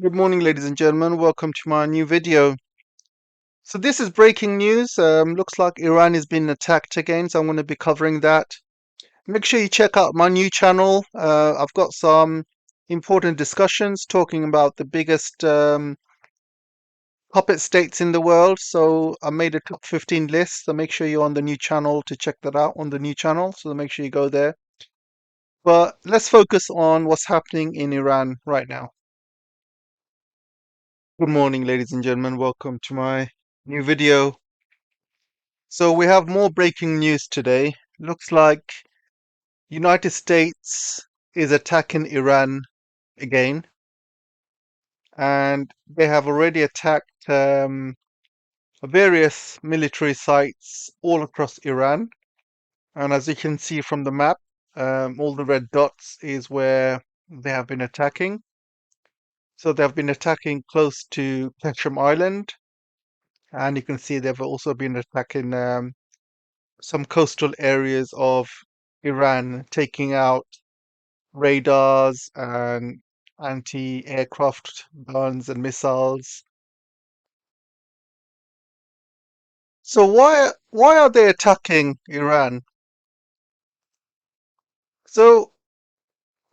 Good morning, ladies and gentlemen. Welcome to my new video. So this is breaking news. Looks like Iran is being attacked again, so I'm going to be covering that. Make sure you check out my new channel. I've got some important discussions talking about the biggest puppet states in the world. So I made a top 15 list. So make sure you're on the new channel to check that out on the new channel. So make sure you go there. But let's focus on what's happening in Iran right now. Good morning, ladies and gentlemen. Welcome to my new video. So we have more breaking news today. Looks like United States is attacking Iran again, and they have already attacked various military sites all across Iran. And as you can see from the map, all the red dots is where they have been attacking. So they have been attacking close to Ketchum Island, and you can see they've also been attacking some coastal areas of Iran, taking out radars and anti-aircraft guns and missiles. So why are they attacking Iran? So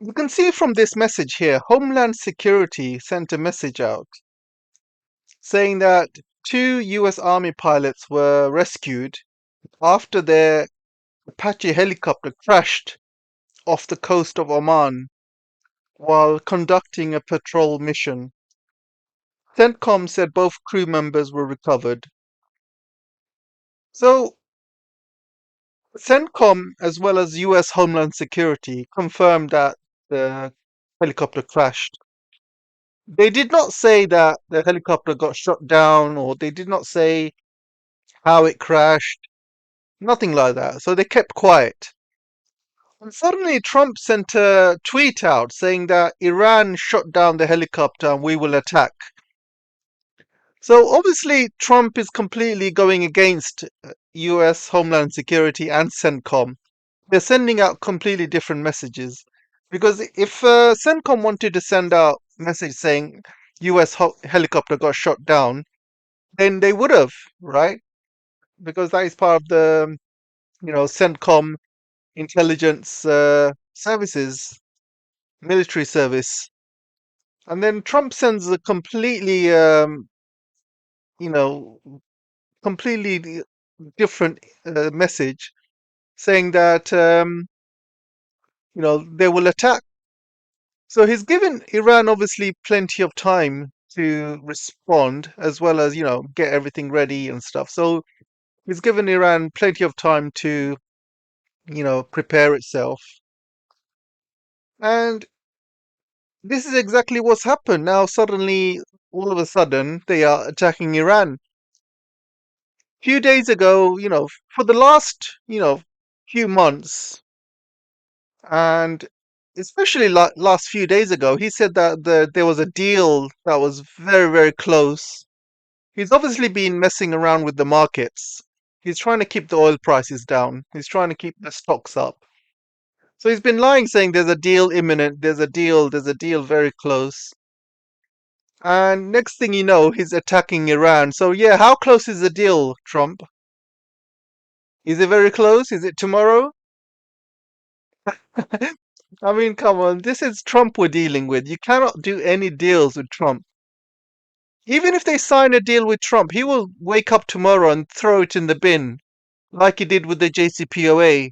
you can see from this message here, Homeland Security sent a message out saying that two US Army pilots were rescued after their Apache helicopter crashed off the coast of Oman while conducting a patrol mission. CENTCOM said both crew members were recovered. So, CENTCOM, as well as US Homeland Security, confirmed that the helicopter crashed. They did not say that the helicopter got shot down, or they did not say how it crashed. Nothing like that. So they kept quiet. And suddenly, Trump sent a tweet out saying that Iran shot down the helicopter and we will attack. So obviously, Trump is completely going against US Homeland Security and CENTCOM. They're sending out completely different messages. Because if CENTCOM wanted to send out a message saying US helicopter got shot down, then they would have, right? Because that is part of the, CENTCOM intelligence services, military service. And then Trump sends a completely, you know, completely different message saying that they will attack. So he's given Iran obviously plenty of time to respond, as well as get everything ready and stuff. So he's given Iran plenty of time to prepare itself, and this is exactly what's happened. Now suddenly, all of a sudden, they are attacking Iran. Few days ago, for the last few months, and especially last few days ago, he said that there was a deal that was very, very close. He's obviously been messing around with the markets. He's trying to keep the oil prices down. He's trying to keep the stocks up. So he's been lying, saying there's a deal imminent, there's a deal very close. And next thing you know, he's attacking Iran. So yeah, how close is the deal, Trump? Is it very close? Is it tomorrow? I mean, come on, this is Trump we're dealing with. You cannot do any deals with Trump. Even if they sign a deal with Trump, he will wake up tomorrow and throw it in the bin, like he did with the JCPOA.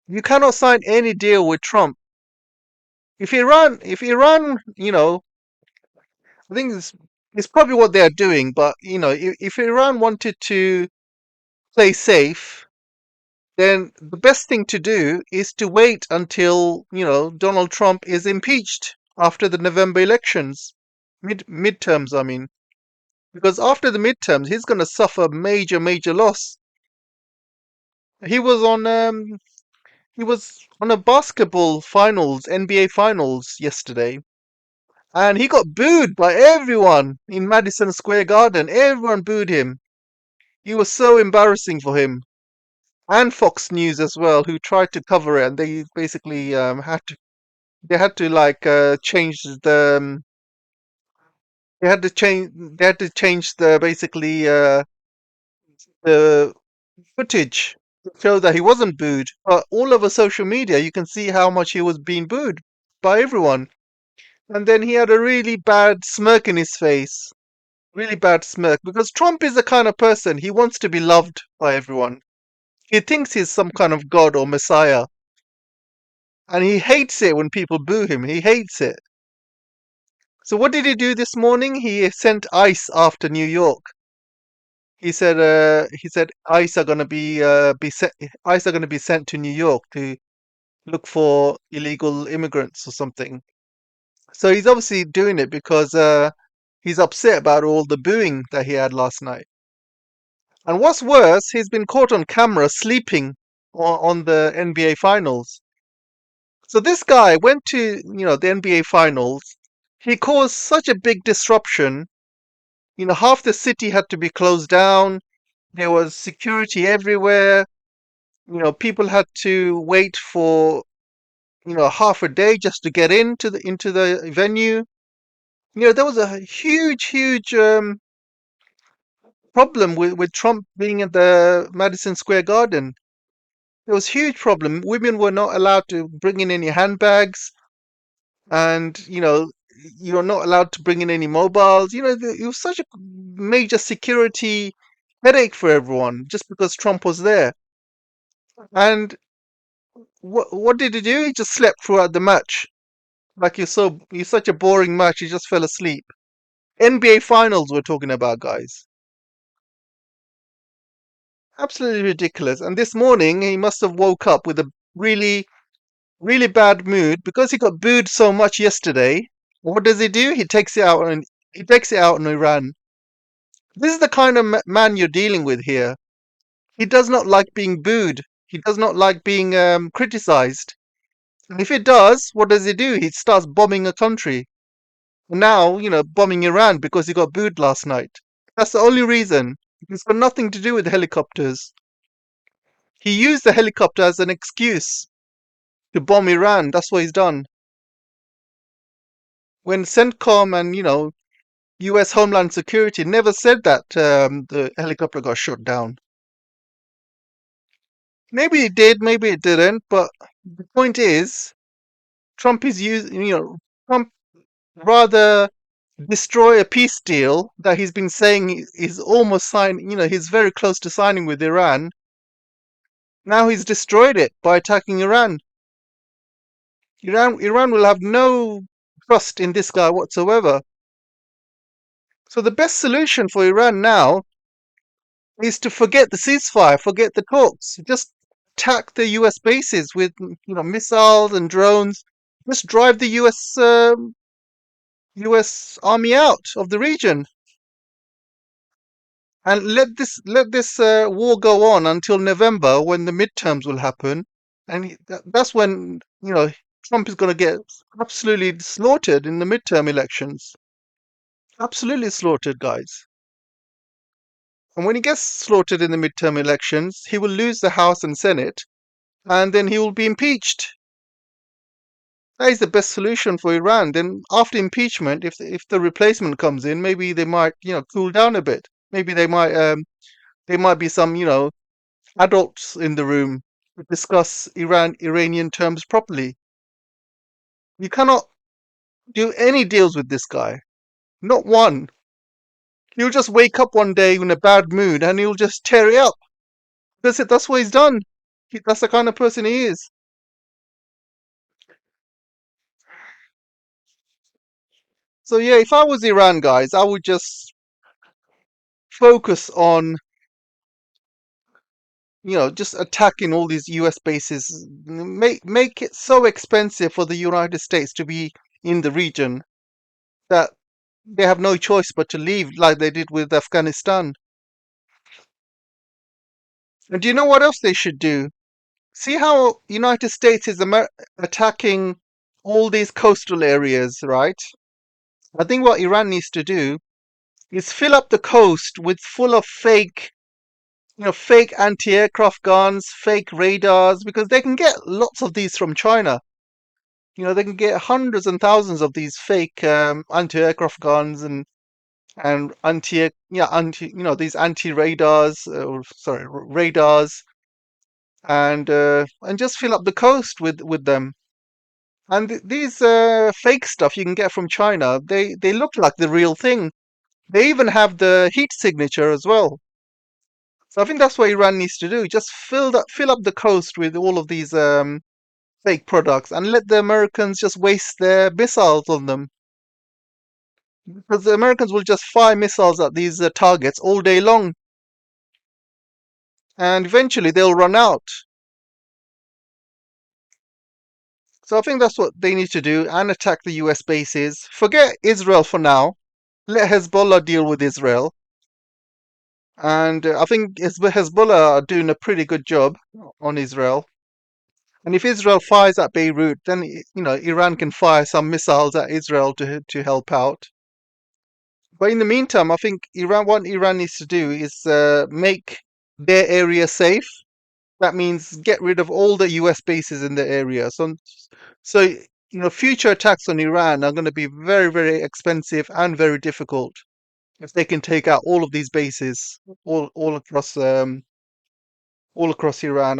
You cannot sign any deal with Trump. If Iran, I think it's probably what they are doing, but if Iran wanted to play safe, then the best thing to do is to wait until, Donald Trump is impeached after the November elections, midterms, I mean. Because after the midterms, he's going to suffer major, major loss. He was on he was on a basketball finals, NBA finals yesterday, and he got booed by everyone in Madison Square Garden. Everyone booed him. He was so embarrassing for him, and Fox News as well, who tried to cover it, and they basically had to like change the They had to change the basically the footage to show that he wasn't booed. But all over social media, you can see how much he was being booed by everyone. And then he had a really bad smirk in his face, really bad smirk, because Trump is the kind of person he wants to be loved by everyone. He thinks he's some kind of god or messiah, and he hates it when people boo him. He hates it. So what did he do this morning? He sent ICE after New York. He said ICE are gonna be sent. ICE are gonna be sent to New York to look for illegal immigrants or something. So he's obviously doing it because he's upset about all the booing that he had last night. And what's worse, he's been caught on camera sleeping on the NBA finals. So this guy went to, the NBA finals. He caused such a big disruption. Half the city had to be closed down. There was security everywhere. People had to wait for, half a day just to get into the venue. There was a huge problem with Trump being at the Madison Square Garden. There was huge problem. Women were not allowed to bring in any handbags, and you're not allowed to bring in any mobiles. It was such a major security headache for everyone just because Trump was there. And what did he do? He just slept throughout the match. Like you're such a boring match. He just fell asleep. NBA finals we're talking about, guys. Absolutely ridiculous. And this morning he must have woke up with a really, really bad mood because he got booed so much yesterday. What does he do? He takes it out on Iran. This is the kind of man you're dealing with here. He does not like being booed. He does not like being criticized. And if he does, what does he do? He starts bombing a country. Now, bombing Iran because he got booed last night. That's the only reason. It's got nothing to do with helicopters. He used the helicopter as an excuse to bomb Iran. That's what he's done. When CENTCOM and U.S. Homeland Security never said that the helicopter got shot down. Maybe it did, maybe it didn't. But the point is, Trump is using. Trump rather destroy a peace deal that he's been saying is almost signed. He's very close to signing with Iran. Now he's destroyed it by attacking Iran. Iran will have no trust in this guy whatsoever. So the best solution for Iran now is to forget the ceasefire, forget the talks, just attack the U.S. bases with missiles and drones. Just drive the U.S. army out of the region and let this war go on until November when the midterms will happen, and that's when Trump is going to get absolutely slaughtered in the midterm elections. Absolutely slaughtered, guys. And when he gets slaughtered in the midterm elections, he will lose the House and Senate, and then he will be impeached. That is the best solution for Iran. Then after impeachment, if the replacement comes in, maybe they might cool down a bit. Maybe they might be some adults in the room to discuss Iranian terms properly. You cannot do any deals with this guy. Not one. He'll just wake up one day in a bad mood and he'll just tear it up. That's it. That's what he's done. That's the kind of person he is. So yeah, if I was Iran, guys, I would just focus on just attacking all these U.S. bases. Make it so expensive for the United States to be in the region that they have no choice but to leave, like they did with Afghanistan. And do you know what else they should do? See how United States is attacking all these coastal areas, right? I think what Iran needs to do is fill up the coast with full of fake anti-aircraft guns, fake radars, because they can get lots of these from China. They can get hundreds and thousands of these fake anti-aircraft guns, and and these anti radars, or sorry, radars, and just fill up the coast with them. And these fake stuff you can get from China, they look like the real thing. They even have the heat signature as well. So I think that's what Iran needs to do. Just fill up the coast with all of these fake products and let the Americans just waste their missiles on them. Because the Americans will just fire missiles at these targets all day long, and eventually they'll run out. So I think that's what they need to do, and attack the US bases. Forget Israel for now. Let Hezbollah deal with Israel. And I think Hezbollah are doing a pretty good job on Israel. And if Israel fires at Beirut, then Iran can fire some missiles at Israel to help out. But in the meantime, I think what Iran needs to do is make their area safe. That means get rid of all the US bases in the area. So future attacks on Iran are going to be very, very expensive and very difficult if they can take out all of these bases all across Iran,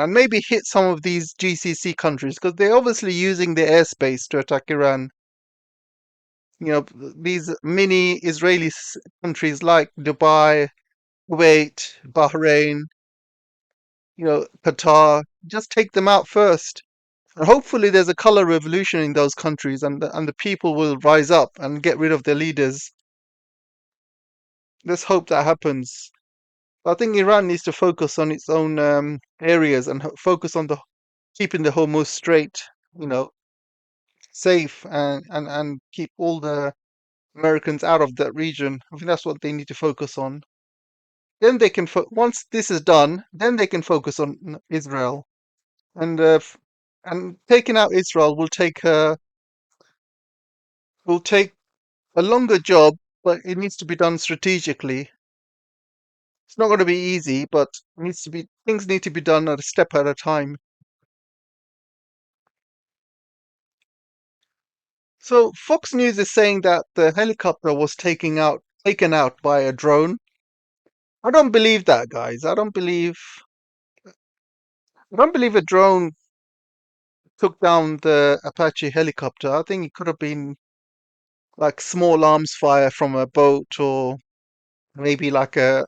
and maybe hit some of these GCC countries because they're obviously using the airspace to attack Iran. These mini Israeli countries like Dubai, Kuwait, Bahrain, Qatar, just take them out first. And hopefully there's a color revolution in those countries, and the people will rise up and get rid of their leaders. Let's hope that happens. I think Iran needs to focus on its own areas and focus on the keeping the Hormuz Strait, you know, safe, and keep all the Americans out of that region. I think that's what they need to focus on. Then they can once this is done, then they can focus on Israel, and taking out Israel will take a longer job, but it needs to be done strategically. It's not going to be easy, but things need to be done at a step at a time. So Fox News is saying that the helicopter was taken out by a drone. I don't believe that, guys. I don't believe a drone took down the Apache helicopter. I think it could have been like small arms fire from a boat, or maybe like an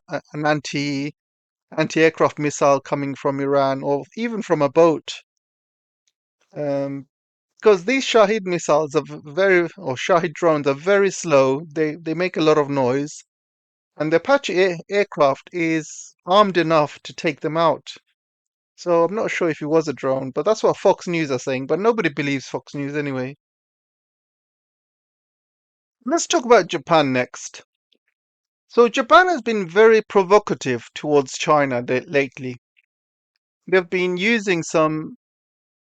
anti-aircraft missile coming from Iran, or even from a boat. Um, because these Shahid missiles or Shahid drones are very slow. They make a lot of noise, and the Apache aircraft is armed enough to take them out. So I'm not sure if it was a drone, but that's what Fox News are saying. But nobody believes Fox News anyway. Let's talk about Japan next. So Japan has been very provocative towards China lately. They've been using some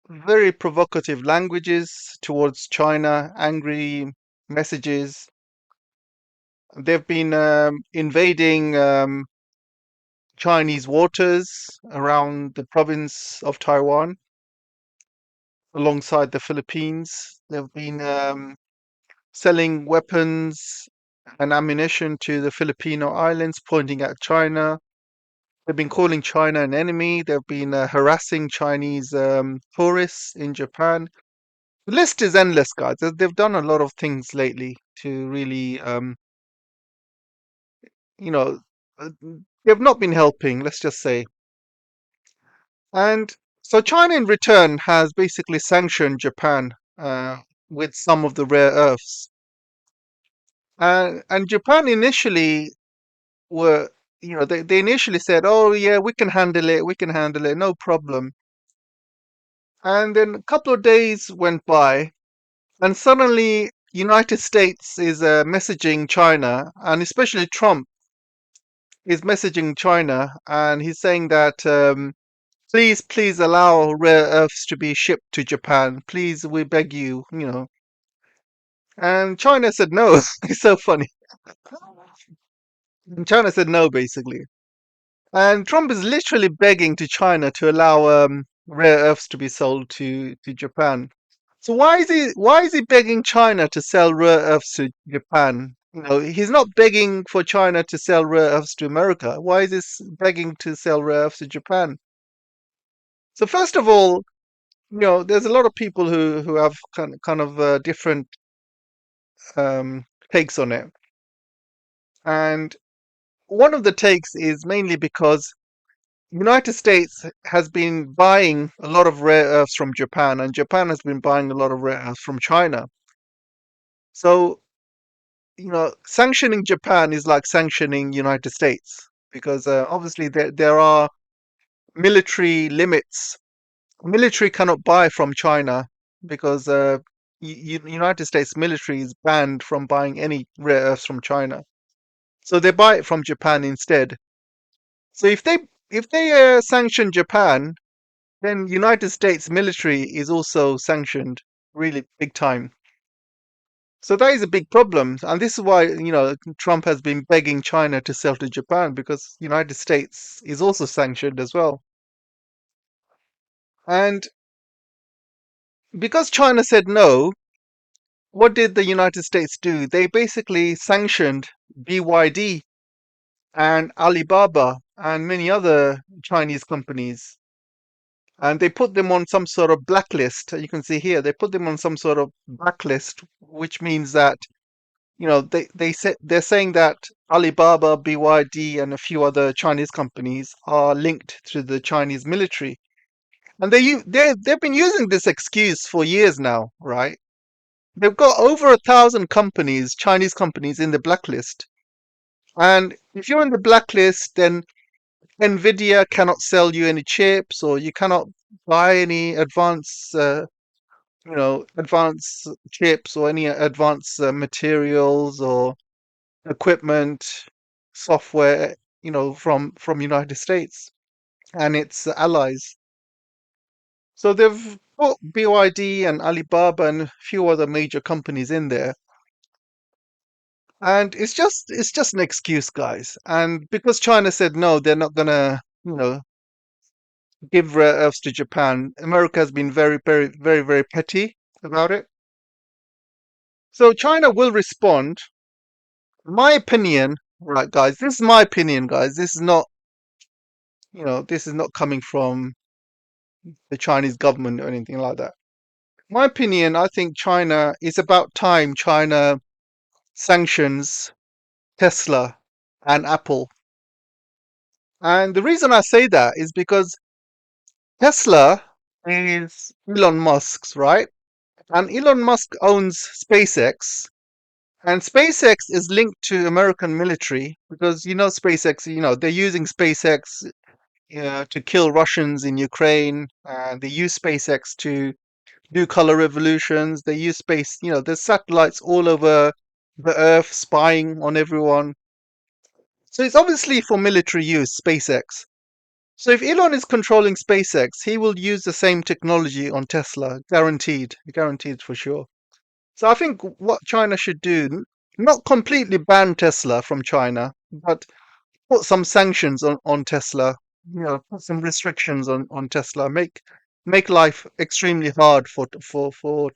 very provocative languages towards China, angry messages. They've been invading Chinese waters around the province of Taiwan alongside the Philippines. They've been selling weapons and ammunition to the Filipino islands, pointing at China. They've been calling China an enemy. They've been harassing Chinese tourists in Japan. The list is endless, guys. They've done a lot of things lately to really, you know, uh, they've not been helping, let's just say. And so China, in return, has basically sanctioned Japan with some of the rare earths. And Japan initially were, they initially said, "Oh yeah, we can handle it, no problem." And then a couple of days went by, and suddenly United States is messaging China, and especially Trump is messaging China, and he's saying that please, please allow rare earths to be shipped to Japan. Please, we beg you, you know. And China said no. It's so funny. And China said no, basically. And Trump is literally begging to China to allow rare earths to be sold to Japan. So why is he begging China to sell rare earths to Japan? He's not begging for China to sell rare earths to America. Why is this begging to sell rare earths to Japan? So first of all, there's a lot of people who have kind of different um, takes on it, and one of the takes is mainly because United States has been buying a lot of rare earths from Japan, and Japan has been buying a lot of rare earths from China. So, sanctioning Japan is like sanctioning United States because obviously there are military limits. Military cannot buy from China because United States military is banned from buying any rare earths from China. So they buy it from Japan instead. So if they sanction Japan, then United States military is also sanctioned really big time. So that is a big problem, and this is why Trump has been begging China to sell to Japan because United States is also sanctioned as well. And because China said no, what did the United States do? They basically sanctioned BYD and Alibaba and many other Chinese companies, and they put them on some sort of blacklist. You can see here they put them on some sort of blacklist, which means that they're saying that Alibaba, BYD, and a few other Chinese companies are linked to the Chinese military, and they've been using this excuse for years now, right? They've got over 1,000 companies, Chinese companies, in the blacklist, and if you're in the blacklist, then Nvidia cannot sell you any chips, or you cannot buy any advanced chips or any advanced materials or equipment, software, from United States and its allies. So they've put BYD and Alibaba and a few other major companies in there, and it's just an excuse, guys. And because China said no, they're not gonna, give rare earths to Japan. America has been very, very, very, very petty about it. So China will respond. My opinion, right, guys? This is my opinion, guys. This is not coming from the Chinese government or anything like that. My opinion, I think China is about time China sanctions Tesla and Apple. And the reason I say that is because Tesla is Elon Musk's, right? And Elon Musk owns SpaceX. And SpaceX is linked to American military because SpaceX, they're using SpaceX to kill Russians in Ukraine. They use SpaceX to do color revolutions. They use space, there's satellites all over the earth spying on everyone. So it's obviously for military use, SpaceX. So if Elon is controlling SpaceX, he will use the same technology on Tesla, guaranteed for sure. So I think what China should do, not completely ban Tesla from China, but put some sanctions on Tesla, put some restrictions on Tesla, make life extremely hard for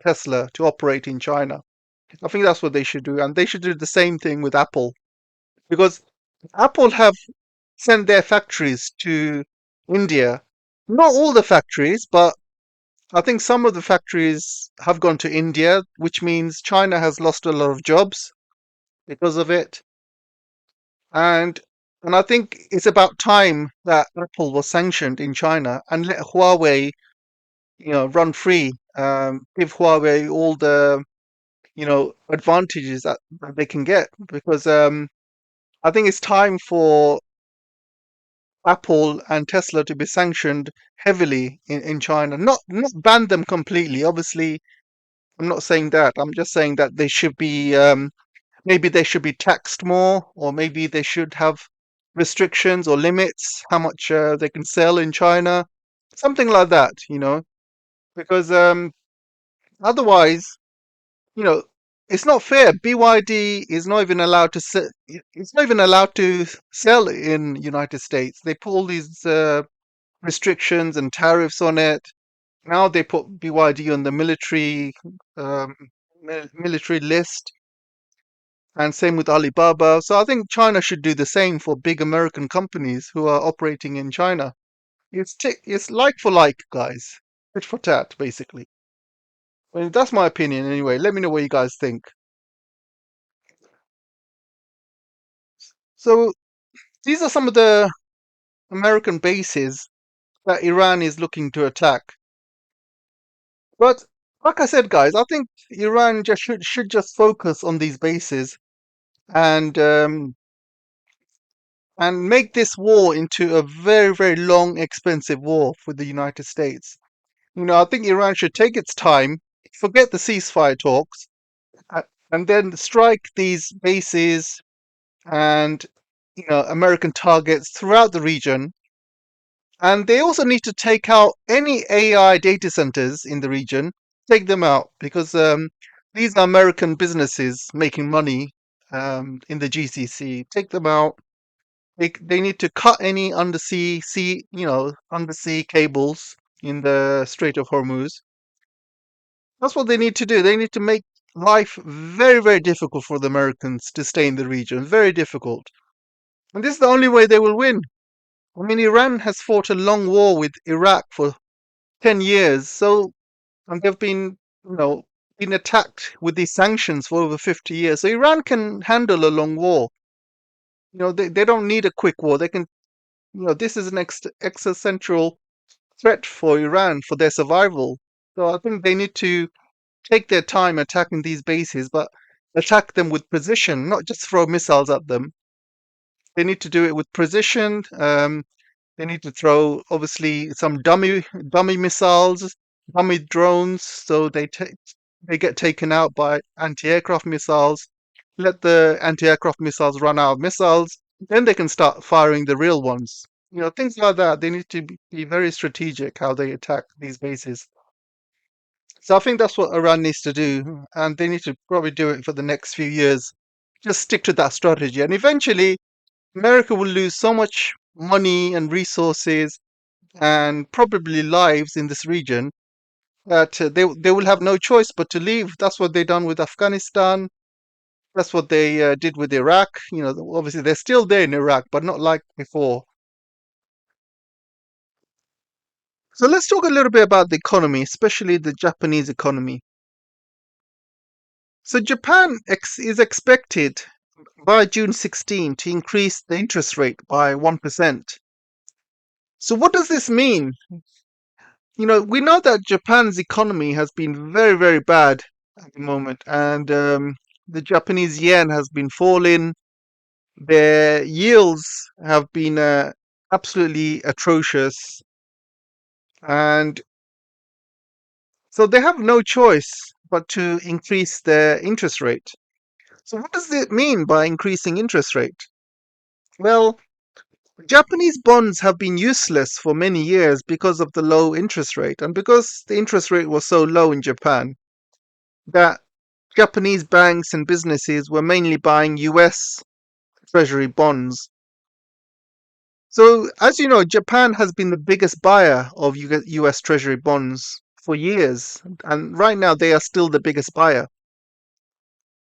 Tesla to operate in China. I think that's what they should do, and they should do the same thing with Apple because Apple have sent their factories to India. Not all the factories, but I think some of the factories have gone to India, which means China has lost a lot of jobs because of it. And and I think it's about time that Apple was sanctioned in China and let Huawei, run free. Give Huawei all the, advantages that they can get because I think it's time for Apple and Tesla to be sanctioned heavily in China. Not ban them completely. Obviously, I'm not saying that. I'm just saying that they should be maybe they should be taxed more, or maybe they should have restrictions or limits how much they can sell in China, something like that. Because otherwise, you know, it's not fair. BYD is not even allowed to it's not even allowed to sell in United States. They put all these restrictions and tariffs on it. Now they put BYD on the military um, military list. and same with Alibaba. So I think China should do the same for big American companies who are operating in China. It's like for like, guys. Tit for tat, basically. Well, that's my opinion anyway. Let me know what you guys think. So these are some of the American bases that Iran is looking to attack. But like I said, guys, I think Iran just should just focus on these bases and make this war into a very, very long, expensive war for the United States. I think Iran should take its time, forget the ceasefire talks, a- and then strike these bases and American targets throughout the region. And they also need to take out any AI data centers in the region, take them out because these are American businesses making money in the GCC. Take them out. They need to cut any undersea cables in the Strait of Hormuz. That's what they need to do. They need to make life very, very difficult for the Americans to stay in the region. Very difficult. And this is the only way they will win. I mean, Iran has fought a long war with Iraq for 10 years. So, and they've been attacked with these sanctions for over 50 years. So Iran can handle a long war. They don't need a quick war. They can, this is an existential threat for Iran for their survival. So I think they need to take their time attacking these bases, but attack them with precision, not just throw missiles at them. They need to do it with precision. They need to throw obviously some dummy missiles, dummy drones, so they get taken out by anti-aircraft missiles. Let the anti-aircraft missiles run out of missiles, then they can start firing the real ones. Things like that. They need to be very strategic how they attack these bases. So I think that's what Iran needs to do, and they need to probably do it for the next few years. Just stick to that strategy, and eventually America will lose so much money and resources and probably lives in this region that they will have no choice but to leave. That's what they done with Afghanistan. That's what they did with Iraq. Obviously they're still there in Iraq, but not like before. So let's talk a little bit about the economy, especially the Japanese economy. So Japan is expected by June 16 to increase the interest rate by 1%. So what does this mean? We know that Japan's economy has been very, very bad at the moment, and the Japanese yen has been falling. Their yields have been absolutely atrocious, and so they have no choice but to increase their interest rate. So, what does it mean by increasing interest rate? Well, Japanese bonds have been useless for many years because of the low interest rate, and because the interest rate was so low in Japan that Japanese banks and businesses were mainly buying US Treasury bonds. So, as you know, Japan has been the biggest buyer of US Treasury bonds for years, and right now they are still the biggest buyer.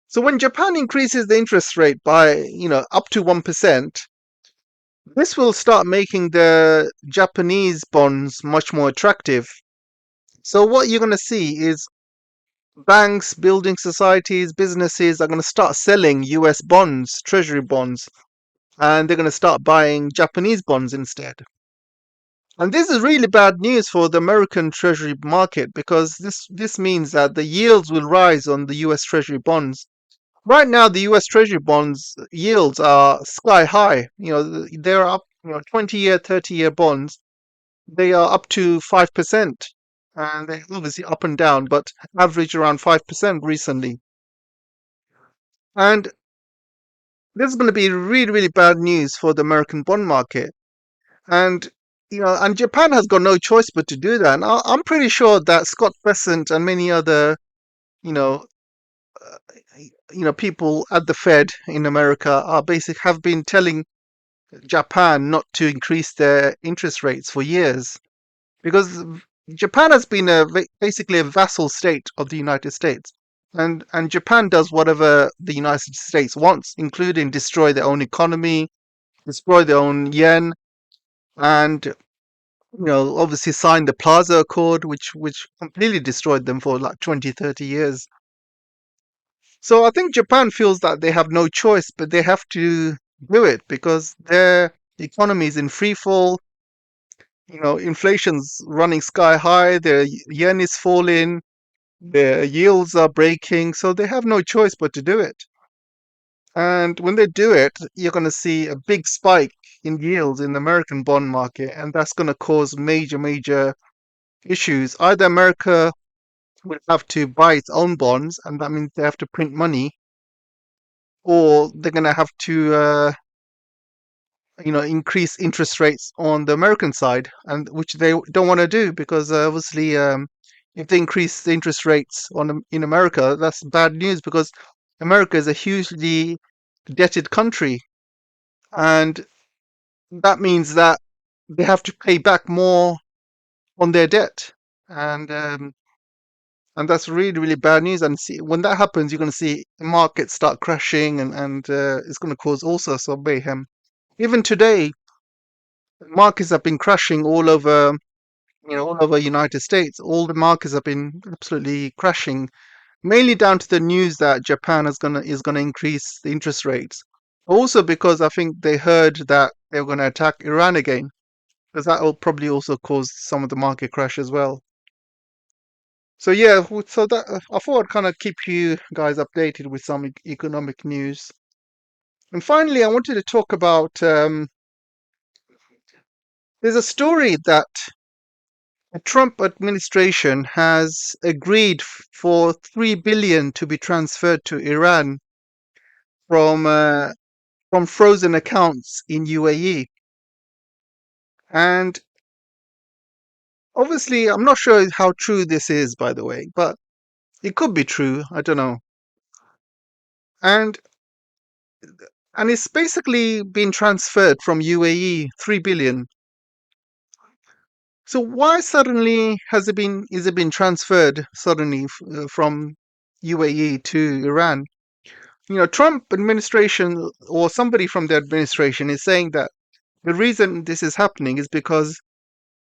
So, when Japan increases the interest rate by, up to 1%, this will start making the Japanese bonds much more attractive. So, what you're going to see is banks, building societies, businesses are going to start selling US bonds, Treasury bonds, and they're going to start buying Japanese bonds instead. And this is really bad news for the American Treasury market because this means that the yields will rise on the US Treasury bonds. Right now, the US Treasury bonds yields are sky high. They're up, 20-year, 30-year bonds. They are up to 5%. And they're obviously up and down, but average around 5% recently. And this is going to be really, really bad news for the American bond market. And and Japan has got no choice but to do that. And I'm pretty sure that Scott Bessent and many other, you know, uh, people at the Fed in America have been telling Japan not to increase their interest rates for years because Japan has been basically a vassal state of the United States. and Japan does whatever the United States wants, including destroy their own economy, destroy their own yen, and obviously sign the Plaza Accord, which completely destroyed them for like 20, 30 years. So I think Japan feels that they have no choice, but they have to do it because their economy is in free fall. Inflation's running sky high, their yen is falling, their yields are breaking, so they have no choice but to do it. And when they do it, you're going to see a big spike in yields in the American bond market, and that's going to cause major, major issues. Either America will have to buy its own bonds, and that means they have to print money, or they're going to have to, increase interest rates on the American side, and which they don't want to do because obviously, if they increase the interest rates in America, that's bad news because America is a hugely indebted country, and that means that they have to pay back more on their debt, and um, and that's really really bad news. And when that happens, you're going to see the markets start crashing, and it's going to cause all sorts of mayhem. Even today, markets have been crashing all over United States. All the markets have been absolutely crashing, mainly down to the news that Japan is gonna increase the interest rates. Also because I think they heard that they were going to attack Iran again, because that will probably also cause some of the market crash as well. So yeah, so that I thought I'd kind of keep you guys updated with some economic news. And finally, I wanted to talk about there's a story that the Trump administration has agreed for 3 billion to be transferred to Iran from uh, from frozen accounts in UAE. And obviously, I'm not sure how true this is, by the way, but it could be true. I don't know. And and it's basically been transferred from UAE 3 billion. So why suddenly is it been transferred suddenly from UAE to Iran? Trump administration or somebody from the administration is saying that the reason this is happening is because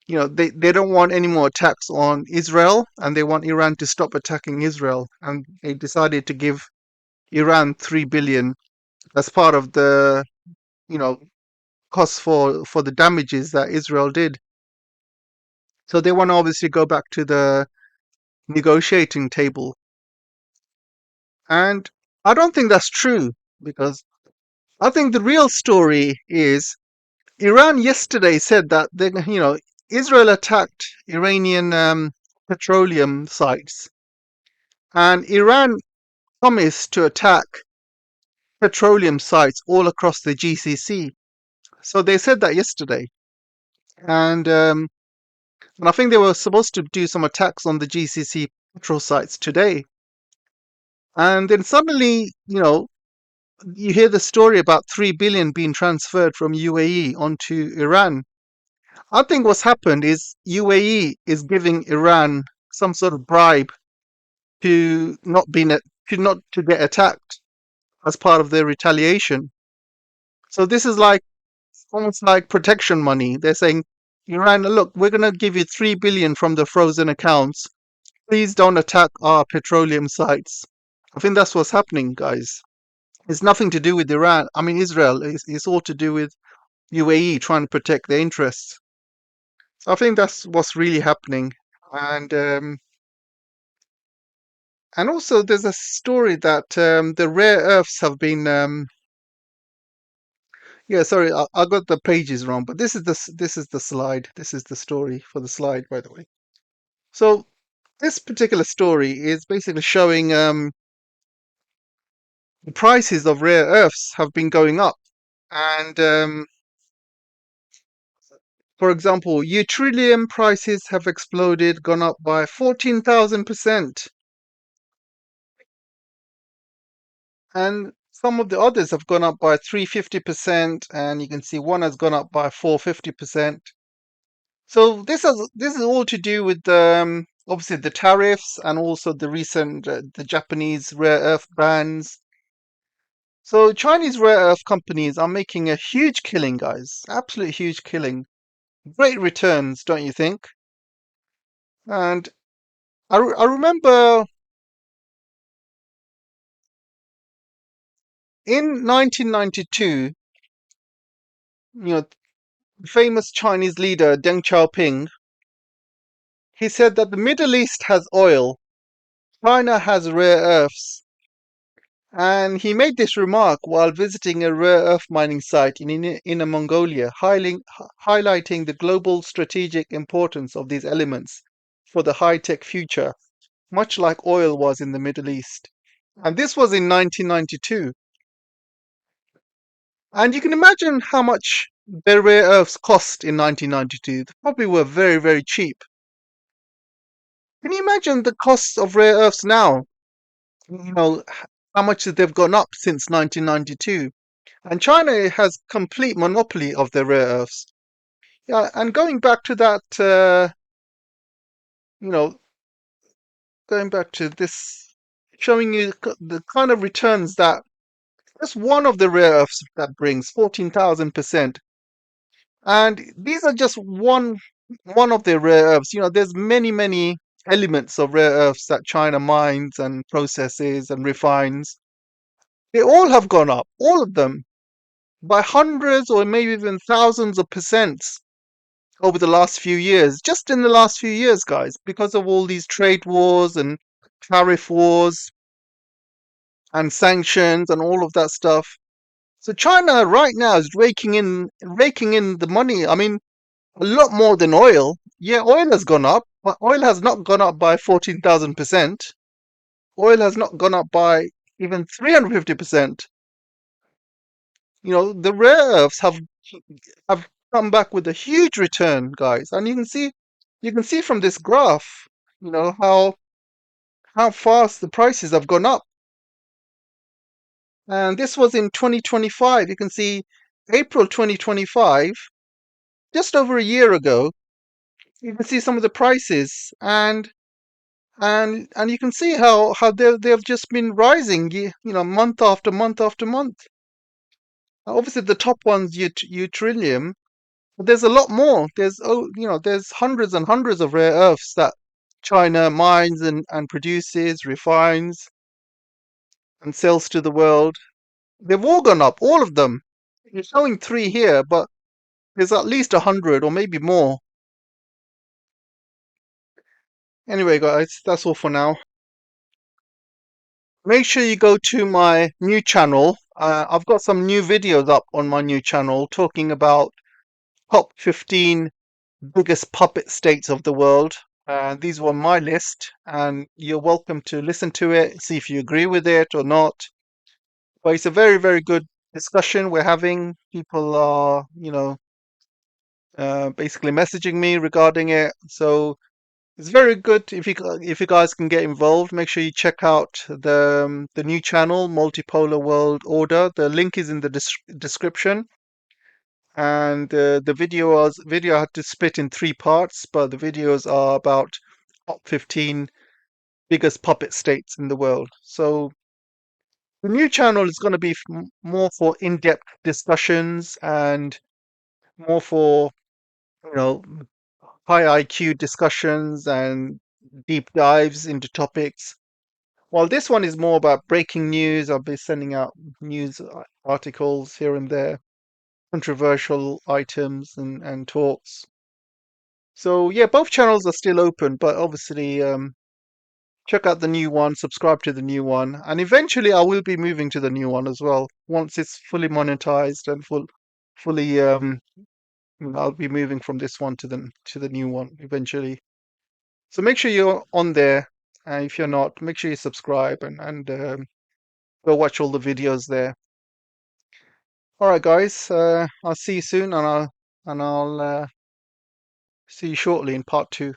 they don't want any more attacks on Israel, and they want Iran to stop attacking Israel, and they decided to give Iran 3 billion as part of the you know cost for the damages that Israel did. So they want to obviously go back to the negotiating table, and I don't think that's true because I think the real story is Iran yesterday said that Israel attacked Iranian petroleum sites, and Iran promised to attack petroleum sites all across the GCC. So they said that yesterday, and I think they were supposed to do some attacks on the GCC petrol sites today. And then suddenly, you hear the story about 3 billion being transferred from UAE onto Iran. I think what's happened is UAE is giving Iran some sort of bribe to not be to not to get attacked as part of their retaliation. So this is like almost like protection money. They're saying, Iran, look, we're going to give you 3 billion from the frozen accounts. Please don't attack our petroleum sites. I think that's what's happening, guys. It's nothing to do with Iran. I mean, Israel. It's all to do with UAE trying to protect their interests. So I think that's what's really happening. And um, and also, there's a story that the rare earths have been. Yeah, sorry, I got the pages wrong, but this is the slide. This is the story for the slide, by the way. So this particular story is basically showing the prices of rare earths have been going up, and for example, yttrium prices have exploded, gone up by 14,000%, and some of the others have gone up by 350%, and you can see one has gone up by 450%. So this is all to do with Obviously, the tariffs and also the recent the Japanese rare earth bans. So Chinese rare earth companies are making a huge killing, guys. Absolute huge killing. Great returns, don't you think? And I remember in 1992, you know, famous Chinese leader Deng Xiaoping, he said that the Middle East has oil, China has rare earths. And he made this remark while visiting a rare earth mining site in Inner Mongolia, highlighting the global strategic importance of these elements for the high-tech future, much like oil was in the Middle East. And this was in 1992. And you can imagine how much the rare earths cost in 1992. They probably were very, very cheap. Can you imagine the costs of rare earths now? You know, how much they've gone up since 1992. And China has complete monopoly of the rare earths. Yeah, and going back to that, you know, going back to this, showing you the kind of returns that just one of the rare earths that brings 14,000%. And these are just one of the rare earths. You know, there's many elements of rare earths that China mines and processes and refines. They all have gone up, all of them, by hundreds or maybe even thousands of percents over the last few years, just in the last few years, guys, because of all these trade wars and tariff wars and sanctions and all of that stuff. So China right now is raking in the money. I mean, a lot more than oil. Yeah, oil has gone up, but oil has not gone up by 14,000%. Oil has not gone up by even 350%. You know, the rare earths have come back with a huge return, guys. And you can see from this graph, you know, how fast the prices have gone up. And this was in 2025. You can see April 2025, just over a year ago. You can see some of the prices, and you can see how they've just been rising, month after month after month. Obviously, the top one's Utrillium. But there's a lot more. There's hundreds and hundreds of rare earths that China mines and produces, refines, and sells to the world. They've all gone up, all of them. You're showing three here, but there's at least 100 or maybe more. Anyway, guys, that's all for now. Make sure you go to my new channel. I've got some new videos up on my new channel talking about top 15 biggest puppet states of the world. These were my list, and you're welcome to listen to it, see if you agree with it or not. But it's a very, very good discussion we're having. People are, basically messaging me regarding it. So it's very good if you guys can get involved. Make sure you check out the new channel, Multipolar World Order. The link is in the description. And the video I had to split in three parts, but the videos are about top 15 biggest puppet states in the world. So the new channel is going to be more for in-depth discussions and more for you know high IQ discussions and deep dives into topics. While this one is more about breaking news, I'll be sending out news articles here and there, controversial items and talks. So yeah, both channels are still open, but obviously check out the new one, subscribe to the new one, and eventually I will be moving to the new one as well. Once it's fully monetized and fully, I'll be moving from this one to the new one eventually. So make sure you're on there. If you're not, make sure you subscribe and go watch all the videos there. All right, guys. I'll see you soon, and I'll see you shortly in part 2.